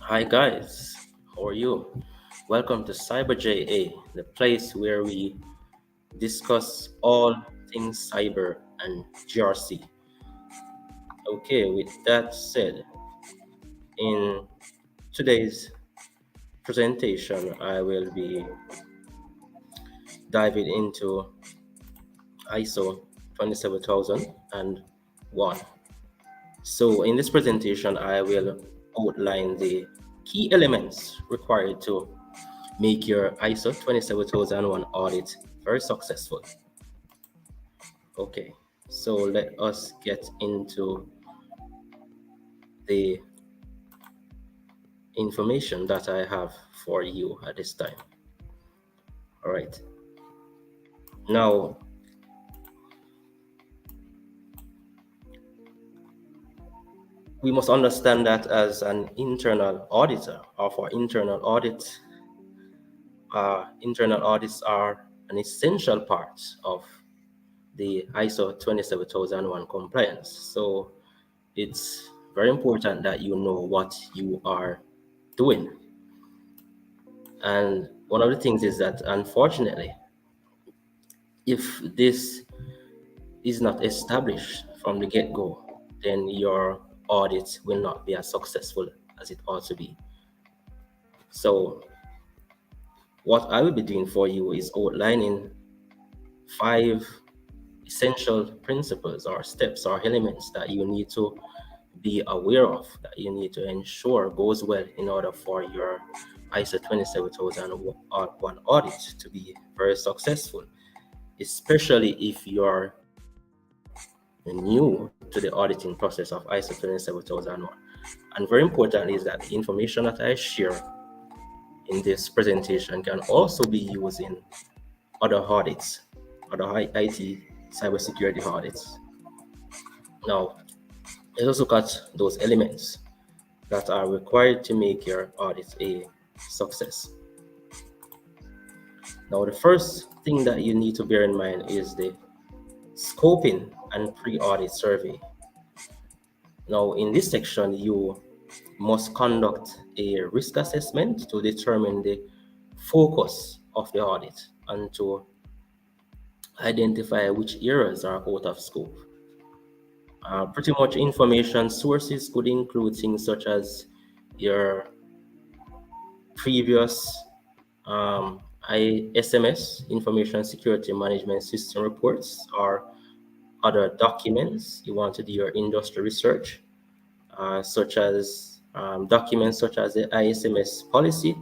Hi guys, how are you? Welcome to CyberJA, the place where we discuss all things cyber and GRC. Okay, with that said, in today's presentation, I will be diving into ISO 27001. So in this presentation, I will outline the key elements required to make your ISO 27001 audit very successful. Okay, so let us get into the information that I have for you at this time. All right. Now, we must understand that as an internal auditor or for internal audits are an essential part of the ISO 27001 compliance. So it's very important that you know what you are doing. And one of the things is that, unfortunately, if this is not established from the get-go, then your audit will not be as successful as it ought to be. So what I will be doing for you is outlining 5 essential principles or steps or elements that you need to be aware of, that you need to ensure goes well in order for your ISO 27001 audit to be very successful, especially if you're new to the auditing process of ISO 27001. And very importantly is that the information that I share in this presentation can also be used in other audits, other IT cybersecurity audits. Now, let's look at those elements that are required to make your audit a success. Now, the first thing that you need to bear in mind is the scoping and pre-audit survey. Now, in this section, you must conduct a risk assessment to determine the focus of the audit and to identify which areas are out of scope. Pretty much information sources could include things such as your previous ISMS, Information Security Management System reports, or other documents. You want to do your industry research, such as documents such as the ISMS policy,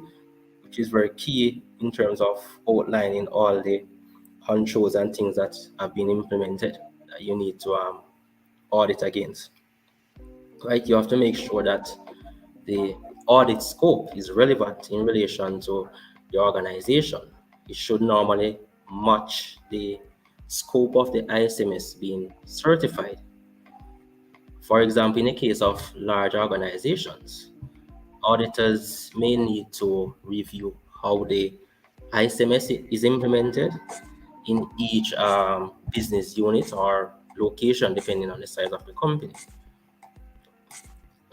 which is very key in terms of outlining all the controls and things that have been implemented that you need to audit against. Right, you have to make sure that the audit scope is relevant in relation to the organization. It should normally match the scope of the ISMS being certified. For example, in the case of large organizations, auditors may need to review how the ISMS is implemented in each business unit or location, depending on the size of the company.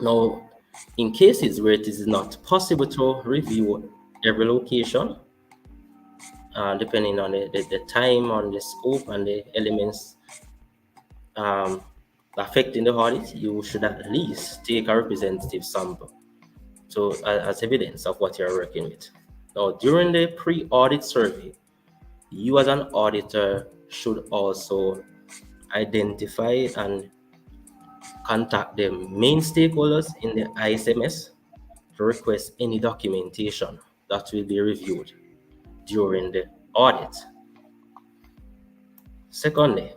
Now, in cases where it is not possible to review every location, depending on the time, on the scope, and the elements affecting the audit, you should at least take a representative sample as evidence of what you're working with. Now, during the pre-audit survey, you as an auditor should also identify and contact the main stakeholders in the ISMS to request any documentation that will be reviewed during the audit. Secondly,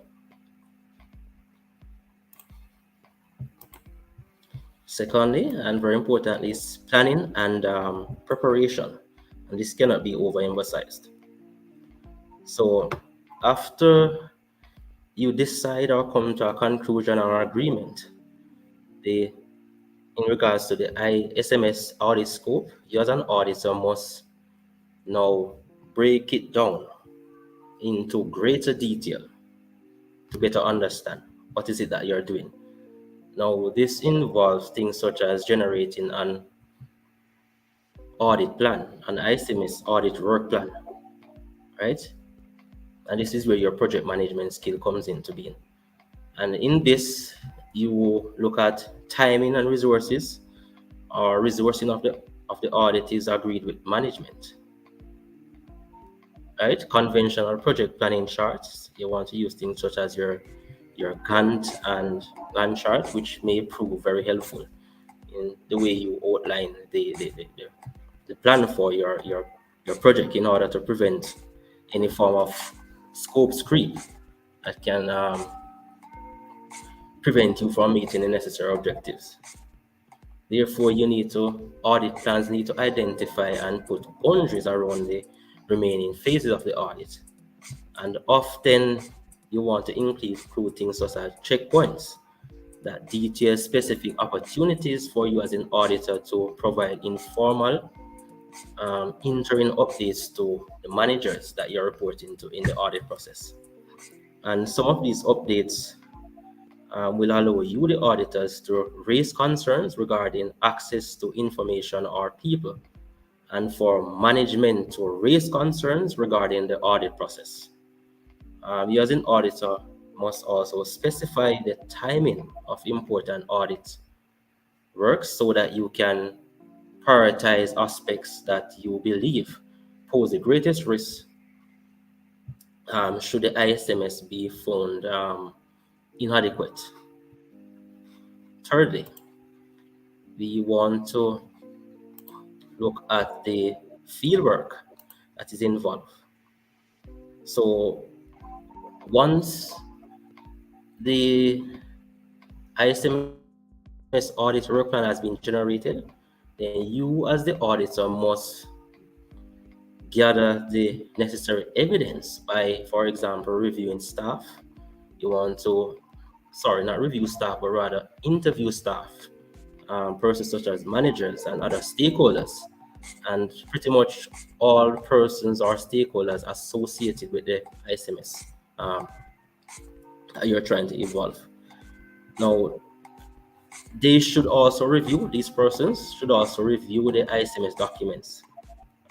and very importantly, is planning and preparation. And this cannot be overemphasized. So after you decide or come to a conclusion or agreement, in regards to the ISMS audit scope, you as an auditor must now break it down into greater detail to better understand what is it that you're doing. Now, this involves things such as generating an audit plan, an ICMS audit work plan, right? And this is where your project management skill comes into being. And in this, you look at timing and resources, or resourcing of the audit is agreed with management. Right? Conventional project planning charts. You want to use things such as your Gantt and Gantt chart, which may prove very helpful in the way you outline the plan for your project in order to prevent any form of scope creep that can prevent you from meeting the necessary objectives. Therefore, audit plans need to identify and put boundaries around the remaining phases of the audit. And often you want to include things such as checkpoints that detail specific opportunities for you as an auditor to provide informal interim updates to the managers that you're reporting to in the audit process. And some of these updates will allow you, the auditors, to raise concerns regarding access to information or people, and for management to raise concerns regarding the audit process. You as an auditor must also specify the timing of important audit work so that you can prioritize aspects that you believe pose the greatest risk should the ISMS be found inadequate. Thirdly, we want to look at the fieldwork that is involved. So once the ISMS audit work plan has been generated, then you as the auditor must gather the necessary evidence by, for example, reviewing staff. You want to, not review staff, but rather interview staff, persons such as managers and other stakeholders, and pretty much all persons or stakeholders associated with the ISMS that you're trying to evolve. Now, these persons should also review the ISMS documents,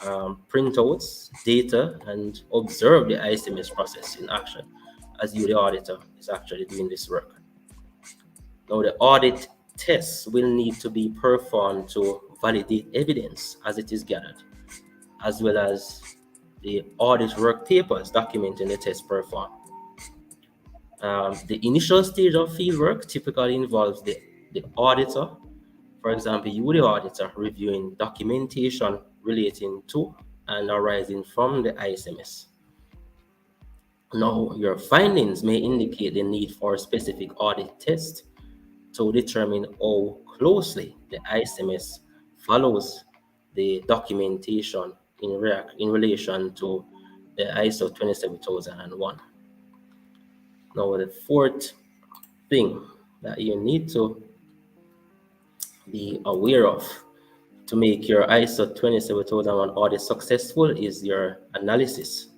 printouts, data, and observe the ISMS process in action as you, the auditor, is actually doing this work. Now, the audit tests will need to be performed to validate evidence as it is gathered, as well as the audit work papers documenting the test performed. The initial stage of fieldwork typically involves the auditor, for example, you, the auditor, reviewing documentation relating to and arising from the ISMS. Now, your findings may indicate the need for a specific audit test to determine how closely the ISMS follows the documentation in relation to the ISO 27001. Now, the fourth thing that you need to be aware of to make your ISO 27001 audit successful is your analysis.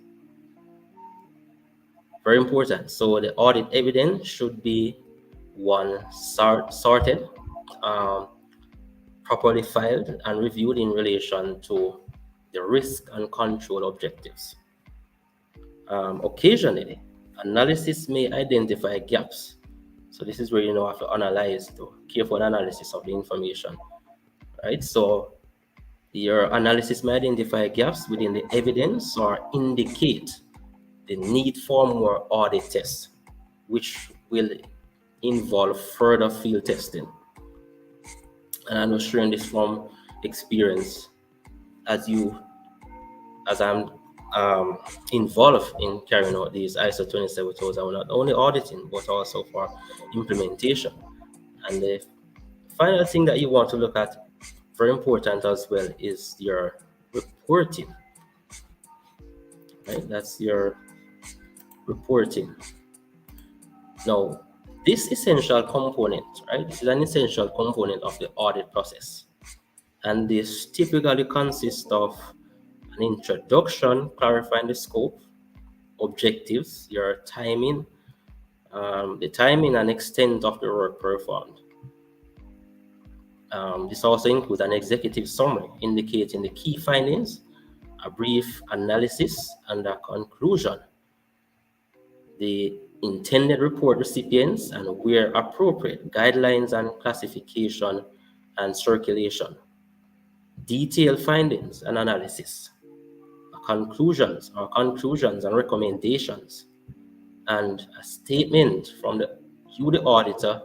Very important. So the audit evidence should be one sorted, properly filed, and reviewed in relation to the risk and control objectives. Occasionally, analysis may identify gaps. So this is where you have to analyze, to careful analysis of the information, right? So your analysis may identify gaps within the evidence or indicate the need for more audit tests, which will involve further field testing. And I'm sharing this from experience as I'm involved in carrying out these ISO 27001, not only auditing, but also for implementation. And the final thing that you want to look at, very important as well, is your reporting. Right? That's your reporting. Now, this essential component, right? This is an essential component of the audit process. And this typically consists of an introduction, clarifying the scope, objectives, your timing, the timing and extent of the work performed. This also includes an executive summary indicating the key findings, a brief analysis, and a conclusion, the intended report recipients, and where appropriate, guidelines and classification and circulation, detailed findings and analysis, conclusions and recommendations, and a statement from the auditor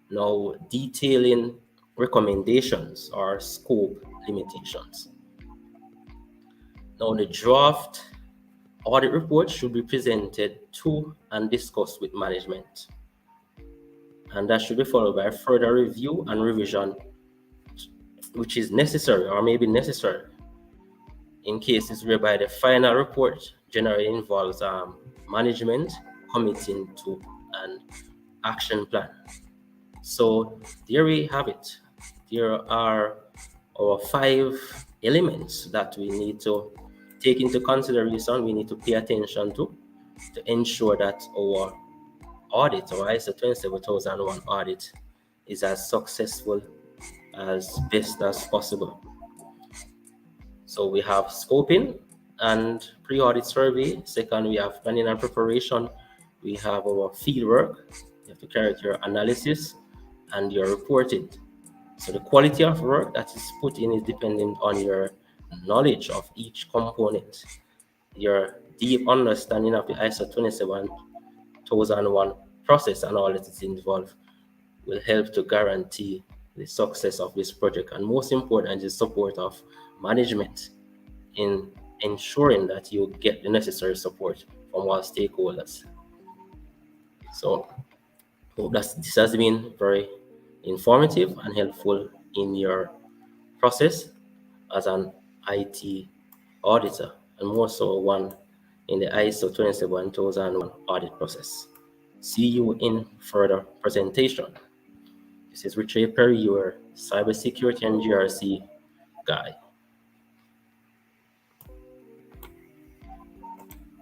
now detailing recommendations or scope limitations. Now the draft audit report should be presented to and discussed with management, and that should be followed by further review and revision, which is necessary or may be necessary in cases whereby the final report generally involves management committing to an action plan. So there we have it. There are our 5 elements that we need to take into consideration, we need to pay attention to ensure that our audit, our ISO 27001 audit, is as successful as best as possible. So we have scoping and pre-audit survey. Second, we have planning and preparation. We have our field work. You have to carry out your analysis and your reporting. So the quality of work that is put in is dependent on your knowledge of each component. Your deep understanding of the ISO 27001 process and all that is involved will help to guarantee the success of this project, and most important, the support of management in ensuring that you get the necessary support from all stakeholders. So hope that this has been very informative and helpful in your process as an IT auditor, and more so one in the ISO 27001 audit process. See you in further presentation. This is Richard Perry, your cybersecurity and GRC guy.